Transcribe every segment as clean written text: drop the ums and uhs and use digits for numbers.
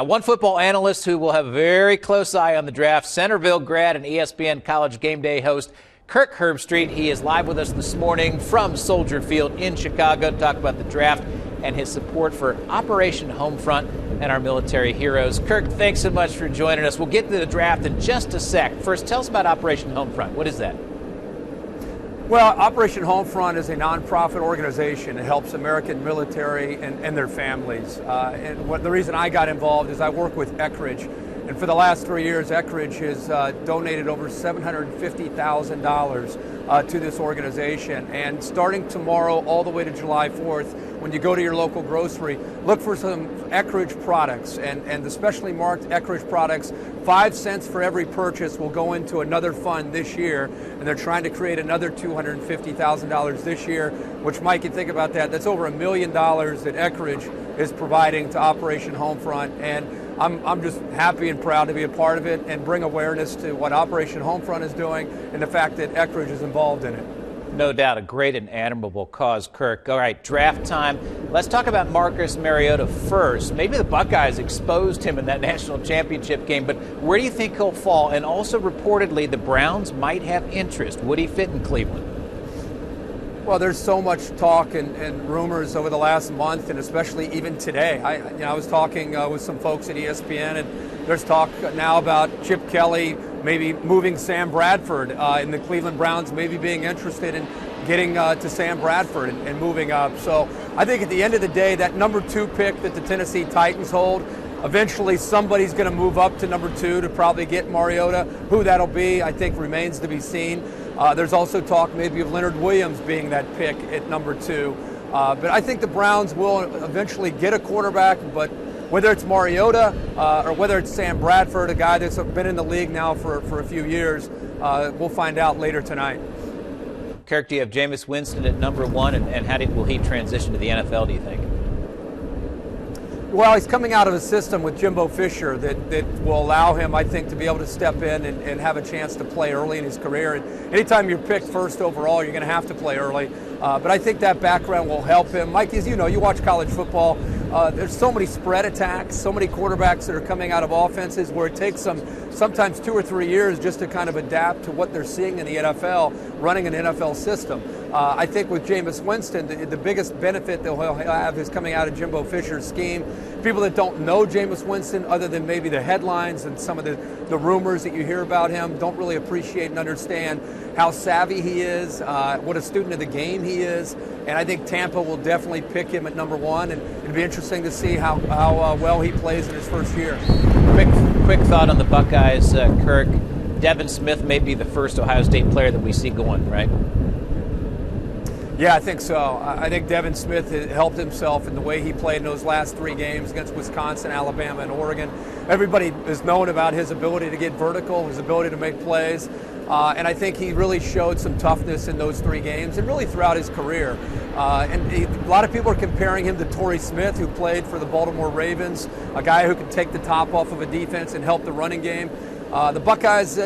One football analyst who will have a very close eye on the draft, Centerville grad and ESPN College Game Day host Kirk Herbstreit. He is live with us this morning from Soldier Field in Chicago to talk about the draft and his support for Operation Homefront and our military heroes. Kirk, thanks so much for joining us. We'll get to the draft in just a sec. First, tell us about Operation Homefront. What is that? Well, Operation Homefront is a nonprofit organization that helps American military and their families. The reason I got involved is I work with Eckridge. And for the last 3 years, Eckridge has donated over $750,000 to this organization. And starting tomorrow all the way to July 4th, when you go to your local grocery, look for some Eckridge products. And the specially marked Eckridge products, 5 cents for every purchase will go into another fund this year. And they're trying to create another $250,000 this year, which, Mike, you think about that, that's over $1 million that Eckridge is providing to Operation Homefront. And I'm just happy and proud to be a part of it and bring awareness to what Operation Homefront is doing and the fact that Eckridge is involved in it. No doubt, a great and admirable cause, Kirk. All right, draft time. Let's talk about Marcus Mariota first. Maybe the Buckeyes exposed him in that national championship game, but where do you think he'll fall? And also, reportedly, the Browns might have interest. Would he fit in Cleveland? Well, there's so much talk and rumors over the last month, and especially even today. I was talking with some folks at ESPN, and there's talk now about Chip Kelly maybe moving Sam Bradford, and the Cleveland Browns maybe being interested in getting to Sam Bradford and moving up. So I think at the end of the day, that number 2 pick that the Tennessee Titans hold, eventually somebody's going to move up to number 2 to probably get Mariota. Who that'll be, I think, remains to be seen. There's also talk maybe of Leonard Williams being that pick at number 2. But I think the Browns will eventually get a quarterback, but whether it's Mariota or whether it's Sam Bradford, a guy that's been in the league now for a few years, we'll find out later tonight. Kirk, do you have Jameis Winston at number 1, and how will he transition to the NFL, do you think? Well, he's coming out of a system with Jimbo Fisher that will allow him, I think, to be able to step in and have a chance to play early in his career. And anytime you're picked first overall, you're going to have to play early. But I think that background will help him. Mike, as you know, you watch college football. There's so many spread attacks, so many quarterbacks that are coming out of offenses where it takes them sometimes 2 or 3 years just to kind of adapt to what they're seeing in the NFL, running an NFL system. I think with Jameis Winston, the biggest benefit that he'll have is coming out of Jimbo Fisher's scheme. People that don't know Jameis Winston, other than maybe the headlines and some of the rumors that you hear about him, don't really appreciate and understand how savvy he is, what a student of the game he is. And I think Tampa will definitely pick him at number 1, and it'll be interesting to see how well he plays in his first year. Quick thought on the Buckeyes, Kirk. Devin Smith may be the first Ohio State player that we see going, right? Yeah, I think so. I think Devin Smith helped himself in the way he played in those last 3 games against Wisconsin, Alabama, and Oregon. Everybody has known about his ability to get vertical, his ability to make plays, and I think he really showed some toughness in those 3 games and really throughout his career. A lot of people are comparing him to Torrey Smith, who played for the Baltimore Ravens, a guy who could take the top off of a defense and help the running game. The Buckeyes,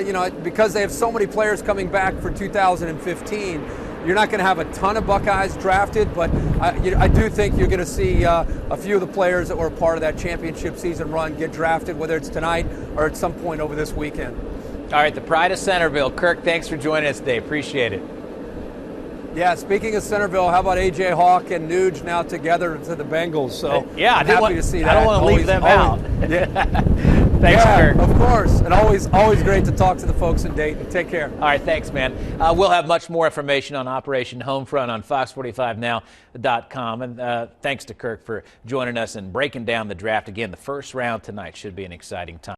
because they have so many players coming back for 2015, you're not going to have a ton of Buckeyes drafted, but I do think you're going to see a few of the players that were a part of that championship season run get drafted, whether it's tonight or at some point over this weekend. All right, the pride of Centerville. Kirk, thanks for joining us today. Appreciate it. Yeah, speaking of Centerville, how about A.J. Hawk and Nuge now together to the Bengals? So yeah, I'm happy to see that. I don't want to leave them out. Yeah. Thanks, Kirk. Of course, and always great to talk to the folks in Dayton. Take care. All right, thanks, man. We'll have much more information on Operation Homefront on Fox45Now.com. And thanks to Kirk for joining us and breaking down the draft. Again, the first round tonight should be an exciting time.